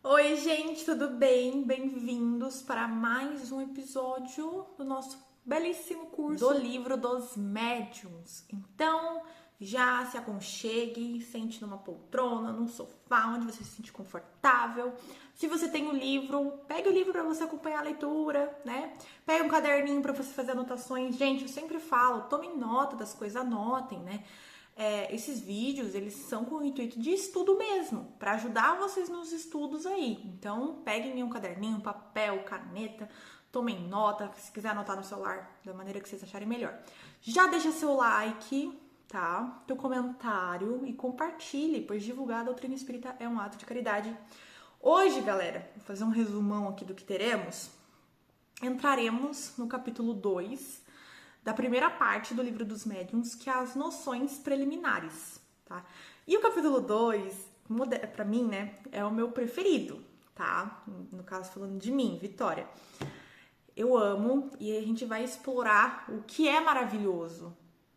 Oi, gente, tudo bem? Bem-vindos para mais um episódio do nosso belíssimo curso do Livro dos Médiuns. Então, já se aconchegue, sente numa poltrona, num sofá, onde você se sente confortável. Se você tem o livro, pegue o livro para você acompanhar a leitura, né? Pegue um caderninho para você fazer anotações. Gente, eu sempre falo, tomem nota das coisas, anotem, né? Esses vídeos, eles são com o intuito de estudo mesmo, para ajudar vocês nos estudos aí. Então, peguem um caderninho, um papel, caneta, tomem nota, se quiser anotar no celular, da maneira que vocês acharem melhor. Já deixa seu like, tá? Teu comentário e compartilhe, pois divulgar a doutrina espírita é um ato de caridade. Hoje, galera, vou fazer um resumão aqui do que teremos. Entraremos no capítulo 2 da primeira parte do Livro dos Médiuns, que é as noções preliminares, tá? E o capítulo 2, pra mim, né, é o meu preferido, tá? No caso, falando de mim, Vitória. Eu amo e a gente vai explorar o que é maravilhoso,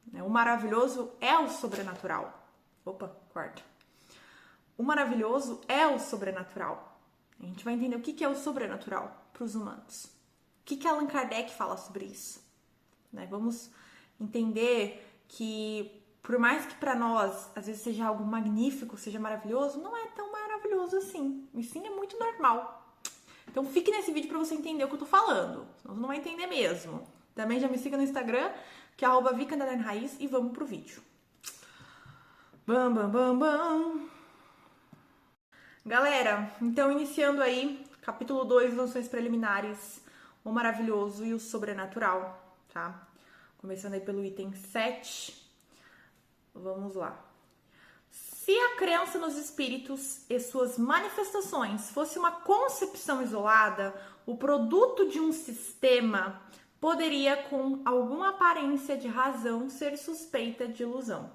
né? O maravilhoso é o sobrenatural. Opa, corta. O maravilhoso é o sobrenatural. A gente vai entender o que é o sobrenatural para os humanos. O que Allan Kardec fala sobre isso? Né? Vamos entender que, por mais que para nós às vezes seja algo magnífico, seja maravilhoso, não é tão maravilhoso assim. E sim, é muito normal. Então fique nesse vídeo para você entender o que eu tô falando, senão você não vai entender mesmo. Também já me siga no Instagram, que é @vica_raiz, e vamos pro vídeo. Bam, bam, bam, bam. Galera, então iniciando aí, capítulo 2, noções preliminares, o maravilhoso e o sobrenatural, tá? Começando aí pelo item 7. Vamos lá. Se a crença nos espíritos e suas manifestações fosse uma concepção isolada, o produto de um sistema, poderia, com alguma aparência de razão, ser suspeita de ilusão.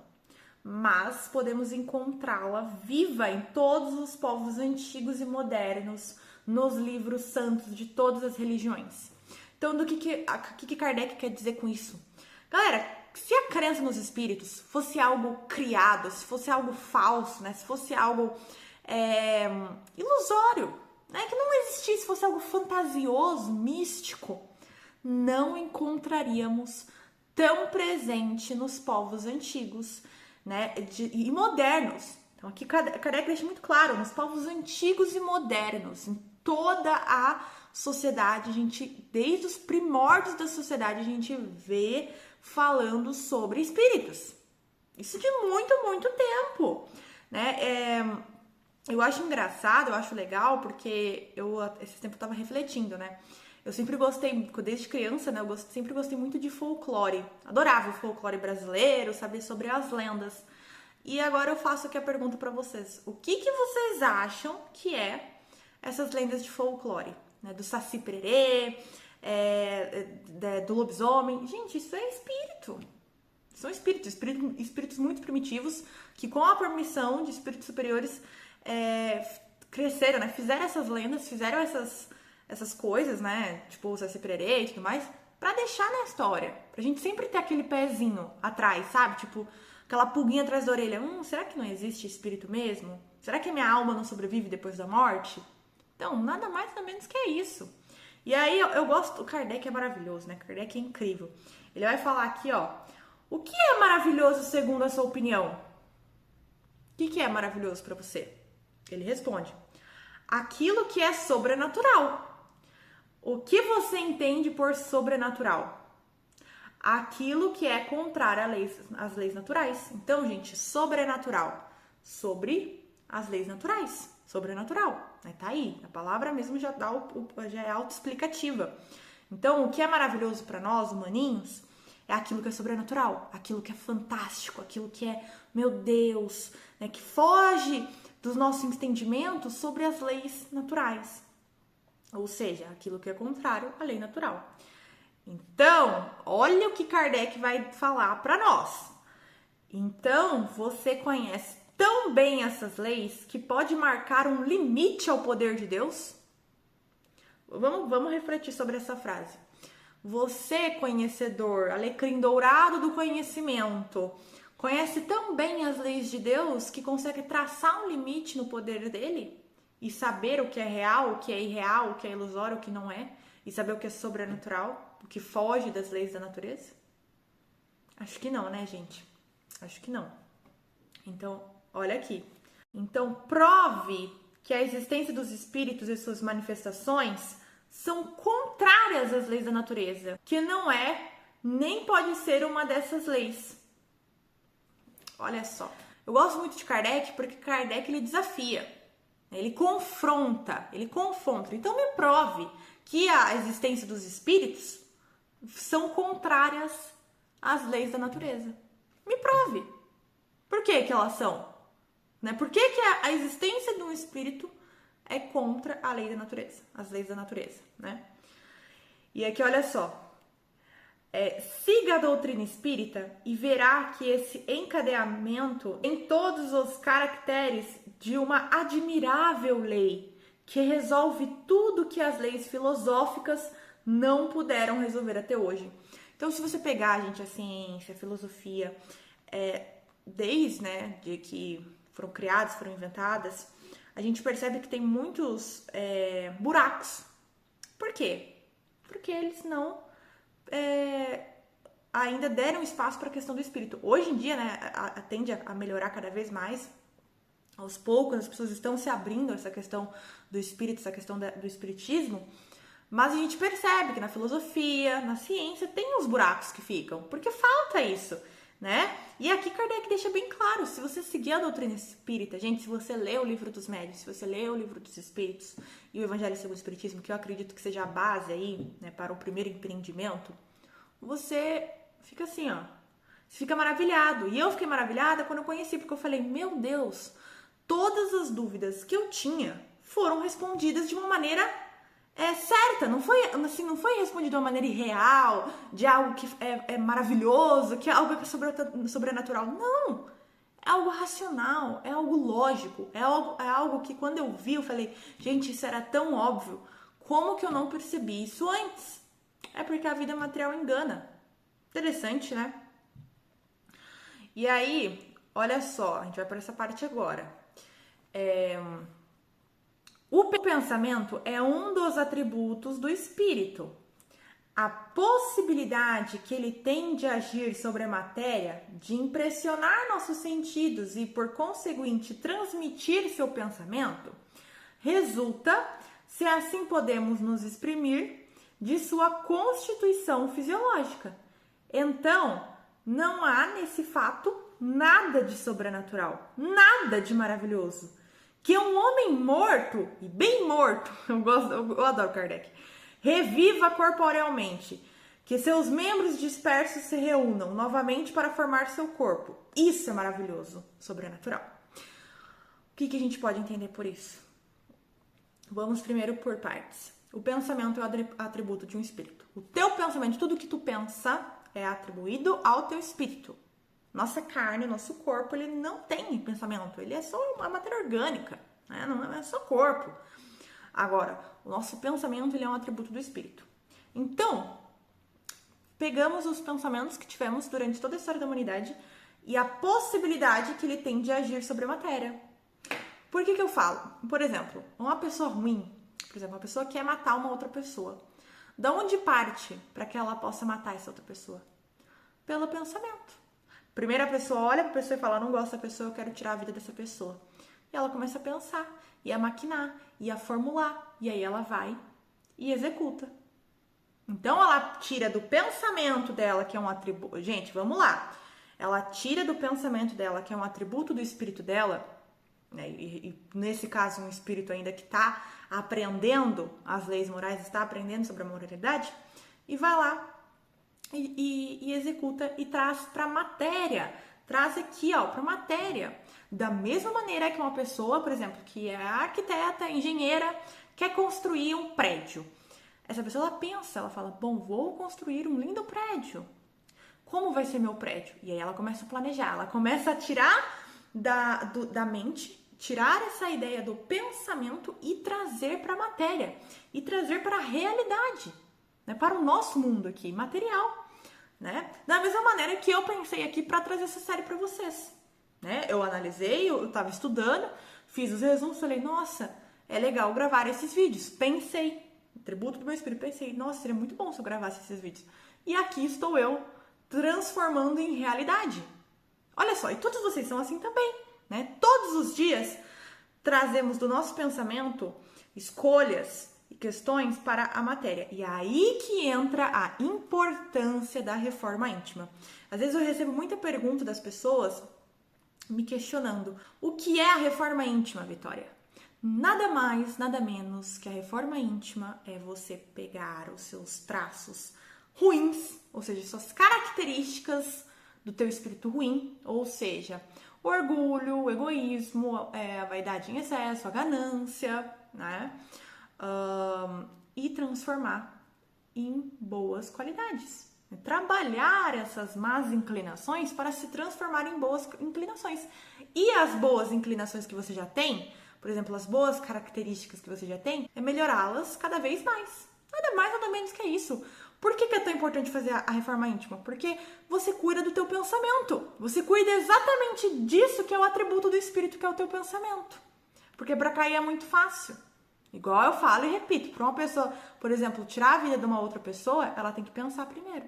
Mas podemos encontrá-la viva em todos os povos antigos e modernos, nos livros santos de todas as religiões. Então, o que Kardec quer dizer com isso? Galera, se a crença nos espíritos fosse algo criado, se fosse algo falso, né? Se fosse algo ilusório, né? Que não existisse, fosse algo fantasioso, místico, não encontraríamos tão presente nos povos antigos, né? E modernos. Então aqui Kardec deixa muito claro, nos povos antigos e modernos, em toda a sociedade, a gente, desde os primórdios da sociedade, a gente vê falando sobre espíritos. Isso de muito, muito tempo, né? Eu acho engraçado, eu acho legal, porque esse tempo eu tava refletindo, né? Eu sempre gostei, desde criança, né? Sempre gostei muito de folclore. Adorava o folclore brasileiro, saber sobre as lendas. E agora eu faço aqui a pergunta pra vocês. O que vocês acham que é essas lendas de folclore? Né? Do Saci Pererê, do lobisomem. Gente, isso é espírito. São espíritos muito primitivos que, com a permissão de espíritos superiores, cresceram, né? Fizeram essas lendas, fizeram essas coisas, né? Tipo o Saci Pererê e tudo mais, pra deixar na história. Pra gente sempre ter aquele pezinho atrás, sabe? Tipo, aquela pulguinha atrás da orelha. Será que não existe espírito mesmo? Será que a minha alma não sobrevive depois da morte? Então, nada mais nada menos que é isso. E aí, eu gosto... O Kardec é maravilhoso, né? Kardec é incrível. Ele vai falar aqui, ó. O que é maravilhoso segundo a sua opinião? O que é maravilhoso pra você? Ele responde. Aquilo que é sobrenatural. O que você entende por sobrenatural? Aquilo que é contrário às leis naturais. Então, gente, sobrenatural. Sobre as leis naturais. Sobrenatural. Tá aí. A palavra mesmo já é autoexplicativa. Então, o que é maravilhoso para nós, humaninhos, é aquilo que é sobrenatural. Aquilo que é fantástico. Aquilo que é, meu Deus, né, que foge dos nossos entendimentos sobre as leis naturais. Ou seja, aquilo que é contrário à lei natural. Então, olha o que Kardec vai falar para nós. Então, você conhece tão bem essas leis que pode marcar um limite ao poder de Deus? Vamos refletir sobre essa frase. Você, conhecedor, alecrim dourado do conhecimento, conhece tão bem as leis de Deus que consegue traçar um limite no poder dele? e saber o que é real, o que é irreal, o que é ilusório, o que não é, e saber o que é sobrenatural, o que foge das leis da natureza? Acho que não, né, gente? Acho que não. Então, olha aqui. Então, prove que a existência dos espíritos e suas manifestações são contrárias às leis da natureza, que não é nem pode ser uma dessas leis. Olha só. Eu gosto muito de Kardec porque Kardec ele desafia, ele confronta. Então me prove que a existência dos espíritos são contrárias às leis da natureza. Me prove. Por que elas são? Né? Por que a existência de um espírito é contra a lei da natureza, as leis da natureza, né? E aqui, olha só. Siga a doutrina espírita e verá que esse encadeamento em todos os caracteres de uma admirável lei que resolve tudo que as leis filosóficas não puderam resolver até hoje. Então, se você pegar, gente, a ciência, a filosofia, desde, né, de que foram criadas, foram inventadas, a gente percebe que tem muitos buracos. Por quê? Porque eles não ainda deram espaço para a questão do espírito. Hoje em dia, né, tende a melhorar cada vez mais. Aos poucos, as pessoas estão se abrindo a essa questão do espírito, essa questão do espiritismo, mas a gente percebe que na filosofia, na ciência, tem uns buracos que ficam, porque falta isso, né? E aqui Kardec deixa bem claro, se você seguir a doutrina espírita, gente, se você lê o livro dos médiuns, se você lê o livro dos espíritos e o Evangelho segundo o Espiritismo, que eu acredito que seja a base aí, né, para o primeiro empreendimento, você fica assim, ó, você fica maravilhado. E eu fiquei maravilhada quando eu conheci, porque eu falei, meu Deus, todas as dúvidas que eu tinha foram respondidas de uma maneira certa, não foi respondido de uma maneira irreal, de algo que é maravilhoso, que é algo que é sobrenatural. Não, é algo racional, é algo lógico, é algo que quando eu vi, eu falei, gente, isso era tão óbvio, como que eu não percebi isso antes? É porque a vida material engana. Interessante, né? E aí, olha só, a gente vai para essa parte agora. O pensamento é um dos atributos do espírito. A possibilidade que ele tem de agir sobre a matéria, de impressionar nossos sentidos e, por conseguinte, transmitir seu pensamento, resulta, se assim podemos nos exprimir, de sua constituição fisiológica. Então, não há nesse fato nada de sobrenatural, nada de maravilhoso. Que um homem morto, e bem morto, eu adoro Kardec, reviva corporealmente, que seus membros dispersos se reúnam novamente para formar seu corpo. Isso é maravilhoso, sobrenatural. O que a gente pode entender por isso? Vamos primeiro por partes. O pensamento é o atributo de um espírito. O teu pensamento, tudo que tu pensa, é atribuído ao teu espírito. Nossa carne, nosso corpo, ele não tem pensamento. Ele é só uma matéria orgânica, né? Não é só corpo. Agora, o nosso pensamento, ele é um atributo do espírito. Então, pegamos os pensamentos que tivemos durante toda a história da humanidade e a possibilidade que ele tem de agir sobre a matéria. Por que eu falo? Por exemplo, uma pessoa ruim, uma pessoa que quer matar uma outra pessoa. Da onde parte para que ela possa matar essa outra pessoa? Pelo pensamento. Primeiro a pessoa olha para a pessoa e fala, não gosto da pessoa, eu quero tirar a vida dessa pessoa. E ela começa a pensar, e a maquinar, e a formular. E aí ela vai e executa. Então ela tira do pensamento dela, que é um atributo... Gente, vamos lá. Ela tira do pensamento dela, que é um atributo do espírito dela, né? E nesse caso um espírito ainda que está aprendendo as leis morais, está aprendendo sobre a moralidade, e vai lá e executa e traz para a matéria. Traz aqui, ó, para a matéria. Da mesma maneira que uma pessoa, por exemplo, que é arquiteta, engenheira, quer construir um prédio. Essa pessoa, ela pensa, ela fala, bom, vou construir um lindo prédio. Como vai ser meu prédio? E aí ela começa a planejar, ela começa a tirar da mente, tirar essa ideia do pensamento e trazer para a matéria. E trazer para a realidade, né? Para o nosso mundo aqui, material. Né? Da mesma maneira que eu pensei aqui para trazer essa série para vocês. Né? Eu analisei, eu estava estudando, fiz os resumos, falei, nossa, é legal gravar esses vídeos. Pensei, tributo do meu espírito, pensei, nossa, seria muito bom se eu gravasse esses vídeos. E aqui estou eu, transformando em realidade. Olha só, e todos vocês são assim também, né? Todos os dias trazemos do nosso pensamento escolhas e questões para a matéria. E é aí que entra a importância da reforma íntima. Às vezes eu recebo muita pergunta das pessoas me questionando: o que é a reforma íntima, Vitória? Nada mais, nada menos que a reforma íntima é você pegar os seus traços ruins, ou seja, suas características do teu espírito ruim, ou seja, o orgulho, o egoísmo, a vaidade em excesso, a ganância, né? E transformar em boas qualidades. Trabalhar essas más inclinações para se transformar em boas inclinações. E as boas inclinações que você já tem, por exemplo, as boas características que você já tem, é melhorá-las cada vez mais. Nada mais, nada menos que isso. Por que é tão importante fazer a reforma íntima? Porque você cuida do teu pensamento. Você cuida exatamente disso que é o atributo do espírito, que é o teu pensamento. Porque para cair é muito fácil. Igual eu falo e repito, para uma pessoa, por exemplo, tirar a vida de uma outra pessoa, ela tem que pensar primeiro.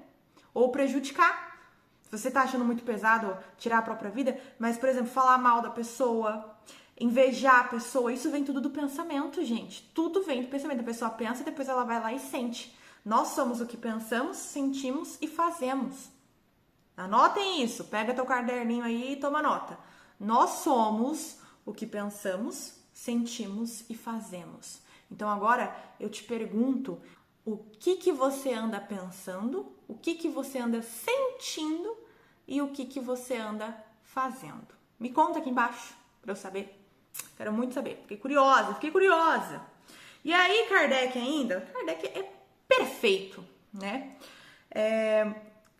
Ou prejudicar. Se você tá achando muito pesado tirar a própria vida, mas, por exemplo, falar mal da pessoa, invejar a pessoa, isso vem tudo do pensamento, gente. Tudo vem do pensamento. A pessoa pensa e depois ela vai lá e sente. Nós somos o que pensamos, sentimos e fazemos. Anotem isso. Pega teu caderninho aí e toma nota. Nós somos o que pensamos, sentimos e fazemos. Então agora eu te pergunto, o que você anda pensando, o que você anda sentindo e o que você anda fazendo? Me conta aqui embaixo para eu saber. Quero muito saber. Fiquei curiosa. E aí Kardec é perfeito, né?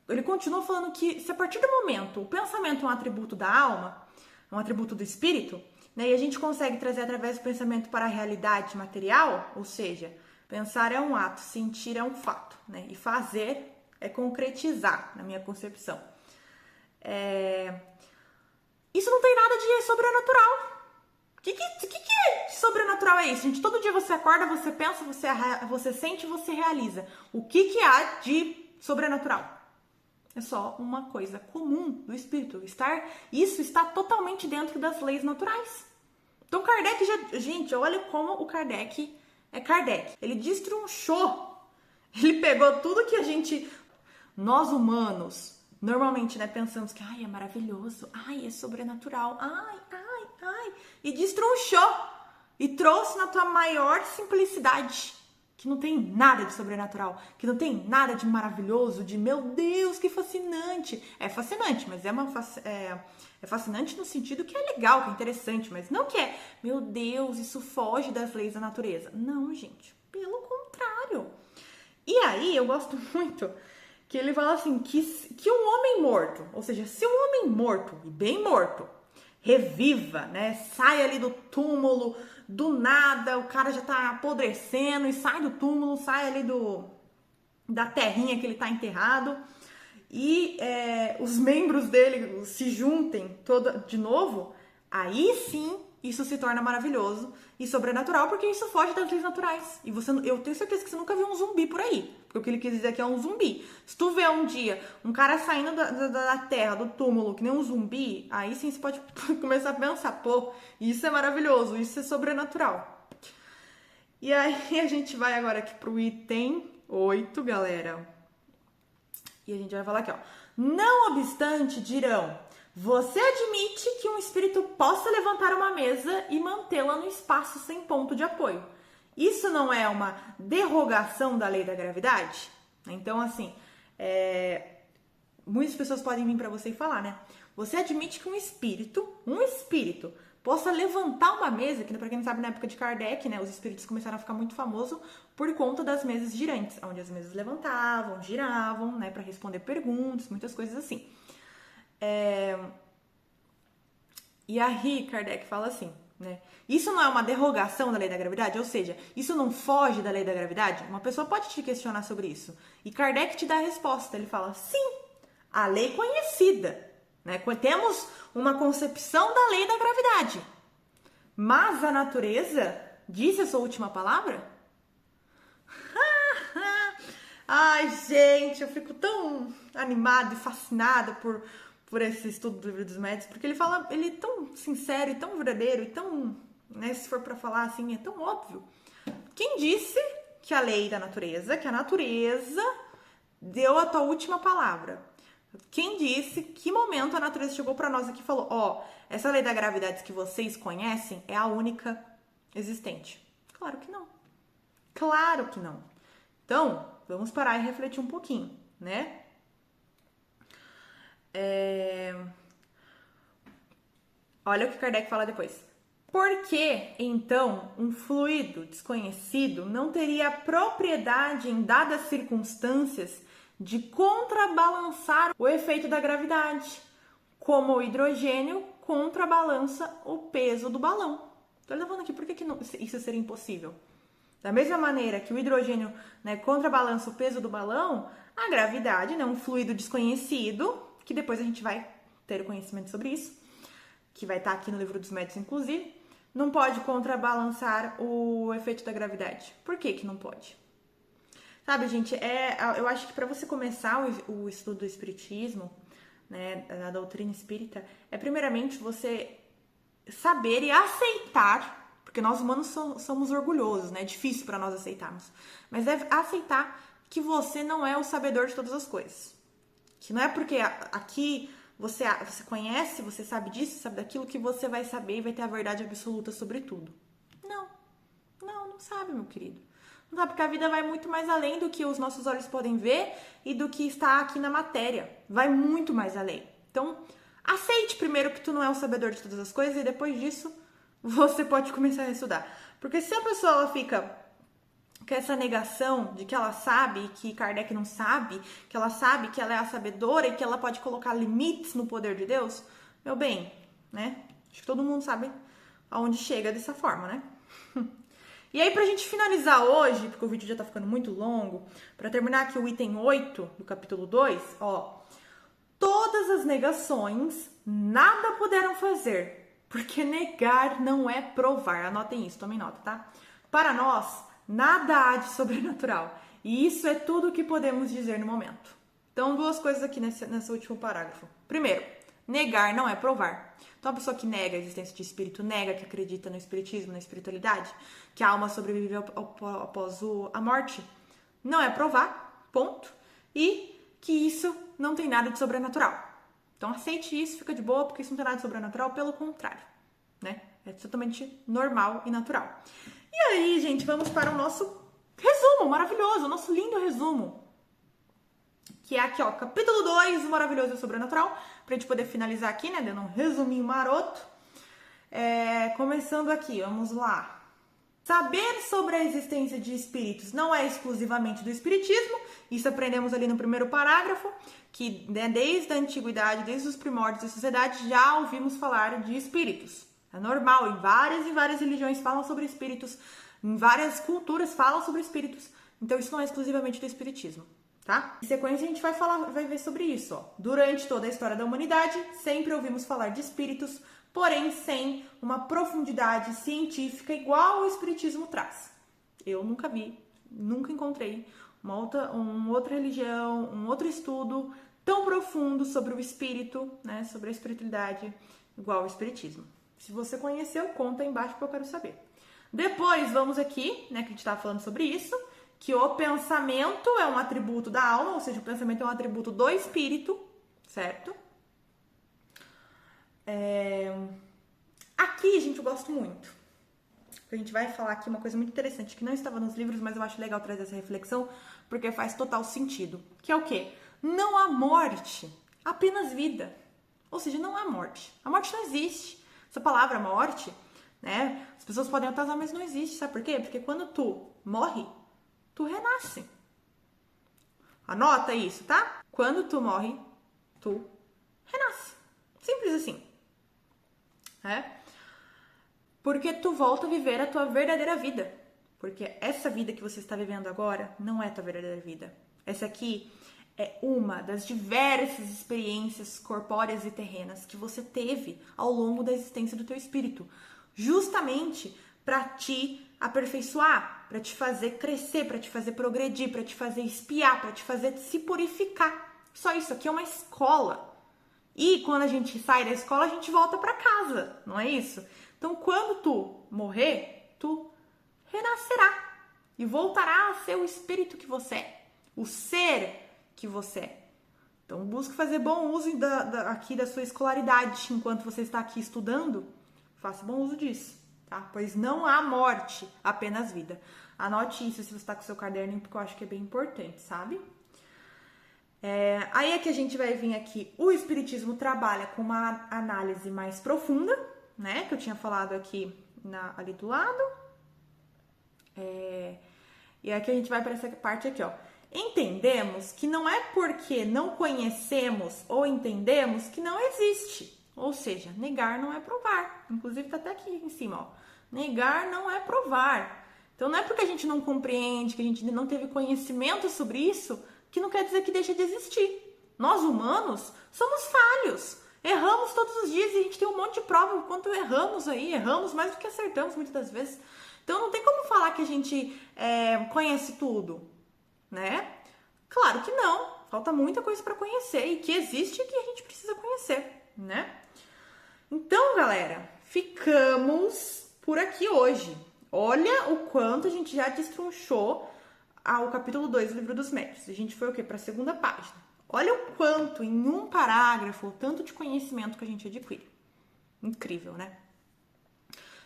Ele continua falando que se a partir do momento o pensamento é um atributo da alma, um atributo do espírito, né, e a gente consegue trazer através do pensamento para a realidade material, ou seja, pensar é um ato, sentir é um fato, né, e fazer é concretizar, na minha concepção. Isso não tem nada de sobrenatural. O que é sobrenatural é isso, gente? Todo dia você acorda, você pensa, você sente e você realiza. O que há de sobrenatural? É só uma coisa comum do espírito. Isso está totalmente dentro das leis naturais. Então Kardec gente, olha como o Kardec é Kardec. Ele destrinchou. Ele pegou tudo que nós humanos, normalmente, né, pensamos que é maravilhoso, é sobrenatural, e destrinchou e trouxe na tua maior simplicidade, que não tem nada de sobrenatural, que não tem nada de maravilhoso, de meu Deus, que fascinante. É fascinante, mas é fascinante no sentido que é legal, que é interessante, mas não que é, meu Deus, isso foge das leis da natureza. Não, gente, pelo contrário. E aí, eu gosto muito que ele fala assim, que um homem morto, ou seja, se um homem morto, e bem morto, reviva, né, sai ali do túmulo, do nada, o cara já tá apodrecendo e sai do túmulo, sai ali da terrinha que ele tá enterrado e os membros dele se juntem de novo, aí sim isso se torna maravilhoso e sobrenatural, porque isso foge das leis naturais. E eu tenho certeza que você nunca viu um zumbi por aí, porque o que ele quis dizer aqui é um zumbi. Se tu vê um dia um cara saindo da terra, do túmulo, que nem um zumbi, aí sim você pode começar a pensar, pô, isso é maravilhoso, isso é sobrenatural. E aí a gente vai agora aqui pro item 8, galera. E a gente vai falar aqui, ó. Não obstante, dirão, você admite que um espírito possa levantar uma mesa e mantê-la no espaço sem ponto de apoio. Isso não é uma derrogação da lei da gravidade? Então, assim, muitas pessoas podem vir para você e falar, né? Você admite que um espírito possa levantar uma mesa, que para quem não sabe, na época de Kardec, né, os espíritos começaram a ficar muito famosos por conta das mesas girantes, onde as mesas levantavam, giravam, né, para responder perguntas, muitas coisas assim. E aí Kardec fala assim, né? Isso não é uma derrogação da lei da gravidade? Ou seja, isso não foge da lei da gravidade? Uma pessoa pode te questionar sobre isso. E Kardec te dá a resposta. Ele fala, sim, a lei conhecida, né? Temos uma concepção da lei da gravidade. Mas a natureza disse a sua última palavra? Ai, gente, eu fico tão animada e fascinada por esse estudo do Livro dos Médiuns, porque ele é tão sincero e tão verdadeiro e tão, né, se for pra falar assim, é tão óbvio. Quem disse que a lei da natureza, que a natureza deu a tua última palavra? Quem disse, que momento a natureza chegou pra nós aqui e falou, ó, essa lei da gravidade que vocês conhecem é a única existente? Claro que não. Claro que não. Então, vamos parar e refletir um pouquinho, né? Olha o que Kardec fala depois. Por que, então, um fluido desconhecido não teria a propriedade, em dadas circunstâncias, de contrabalançar o efeito da gravidade, como o hidrogênio contrabalança o peso do balão? Estou levando aqui, por que isso seria impossível? Da mesma maneira que o hidrogênio, né, contrabalança o peso do balão, a gravidade, né, um fluido desconhecido, que depois a gente vai ter o conhecimento sobre isso, que vai estar aqui no Livro dos Médiuns, inclusive, não pode contrabalançar o efeito da gravidade. Por que não pode? Sabe, gente, eu acho que para você começar o estudo do espiritismo, né, da doutrina espírita, é primeiramente você saber e aceitar, porque nós humanos somos orgulhosos, né? É difícil para nós aceitarmos. Mas é aceitar que você não é o sabedor de todas as coisas. Que não é porque aqui você conhece, você sabe disso, sabe daquilo, que você vai saber e vai ter a verdade absoluta sobre tudo. Não sabe, meu querido. Não sabe, porque a vida vai muito mais além do que os nossos olhos podem ver e do que está aqui na matéria. Vai muito mais além. Então, aceite primeiro que tu não é o sabedor de todas as coisas e depois disso você pode começar a estudar. Porque se a pessoa ela fica com essa negação de que ela sabe, que Kardec não sabe, que ela sabe que ela é a sabedora e que ela pode colocar limites no poder de Deus, meu bem, né? Acho que todo mundo sabe aonde chega dessa forma, né? E aí, pra gente finalizar hoje, porque o vídeo já tá ficando muito longo, pra terminar aqui o item 8 do capítulo 2, ó. Todas as negações nada puderam fazer, porque negar não é provar. Anotem isso, tomem nota, tá? Para nós, nada há de sobrenatural. E isso é tudo o que podemos dizer no momento. Então, duas coisas aqui nesse último parágrafo. Primeiro, negar não é provar. Então, a pessoa que nega a existência de espírito, nega que acredita no espiritismo, na espiritualidade, que a alma sobrevive após a morte, não é provar, ponto. E que isso não tem nada de sobrenatural. Então, aceite isso, fica de boa, porque isso não tem nada de sobrenatural, pelo contrário, né? É totalmente normal e natural. E aí, gente, vamos para o nosso resumo maravilhoso, o nosso lindo resumo. Que é aqui, ó, capítulo 2, o maravilhoso e o sobrenatural, pra gente poder finalizar aqui, né, dando um resuminho maroto. Começando aqui, vamos lá. Saber sobre a existência de espíritos não é exclusivamente do espiritismo, isso aprendemos ali no primeiro parágrafo, que, né, desde a antiguidade, desde os primórdios da sociedade, já ouvimos falar de espíritos. É normal, em várias religiões falam sobre espíritos, em várias culturas falam sobre espíritos, então isso não é exclusivamente do espiritismo. Tá? Em sequência, a gente vai ver sobre isso. Ó. Durante toda a história da humanidade, sempre ouvimos falar de espíritos, porém sem uma profundidade científica igual o espiritismo traz. Eu nunca vi, nunca encontrei uma outra religião, um outro estudo tão profundo sobre o espírito, né, sobre a espiritualidade, igual o espiritismo. Se você conheceu, conta aí embaixo que eu quero saber. Depois, vamos aqui, né, que a gente estava falando sobre isso, que o pensamento é um atributo da alma, ou seja, o pensamento é um atributo do espírito, certo? Aqui, gente, eu gosto muito. A gente vai falar aqui uma coisa muito interessante, que não estava nos livros, mas eu acho legal trazer essa reflexão, porque faz total sentido. Que é o quê? Não há morte, apenas vida. Ou seja, não há morte. A morte não existe. Essa palavra morte, né? As pessoas podem até usar, mas não existe. Sabe por quê? Porque quando tu morre, tu renasce. Anota isso, tá? Quando tu morre, tu renasce. Simples assim. Porque tu volta a viver a tua verdadeira vida. Porque essa vida que você está vivendo agora não é a tua verdadeira vida. Essa aqui é uma das diversas experiências corpóreas e terrenas que você teve ao longo da existência do teu espírito. Justamente para te aperfeiçoar, para te fazer crescer, para te fazer progredir, para te fazer espiar, para te fazer se purificar. Só isso aqui é uma escola. E quando a gente sai da escola, a gente volta para casa, não é isso? Então, quando tu morrer, tu renascerá e voltará a ser o espírito que você é, o ser que você é. Então, busque fazer bom uso aqui da sua escolaridade enquanto você está aqui estudando. Faça bom uso disso, tá? Pois não há morte, apenas vida. Anote isso se você está com o seu caderninho, porque eu acho que é bem importante, sabe? Aí é que a gente vai vir aqui. O Espiritismo trabalha com uma análise mais profunda, né? Que eu tinha falado aqui ali do lado. E aqui a gente vai para essa parte aqui, ó. Entendemos que não é porque não conhecemos ou entendemos que não existe. Ou seja, negar não é provar. Inclusive tá até aqui em cima, ó. Negar não é provar. Então não é porque a gente não compreende, que a gente não teve conhecimento sobre isso, que não quer dizer que deixa de existir. Nós humanos somos falhos. Erramos todos os dias e a gente tem um monte de prova do quanto erramos aí. Erramos mais do que acertamos muitas das vezes. Então não tem como falar que a gente conhece tudo, né? Claro que não. Falta muita coisa para conhecer e que existe e que a gente precisa conhecer, né? Então, galera, ficamos por aqui hoje. Olha o quanto a gente já destrinchou o capítulo 2 do Livro dos Médiuns. A gente foi o quê? Para a segunda página. Olha o quanto, em um parágrafo, o tanto de conhecimento que a gente adquire. Incrível, né?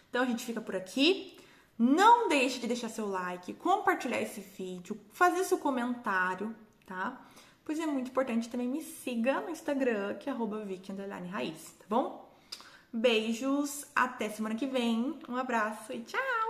Então, a gente fica por aqui. Não deixe de deixar seu like, compartilhar esse vídeo, fazer seu comentário, tá? Pois é muito importante também me siga no Instagram, que é @vicky_raiz, tá bom? Beijos, até semana que vem. Um abraço e tchau!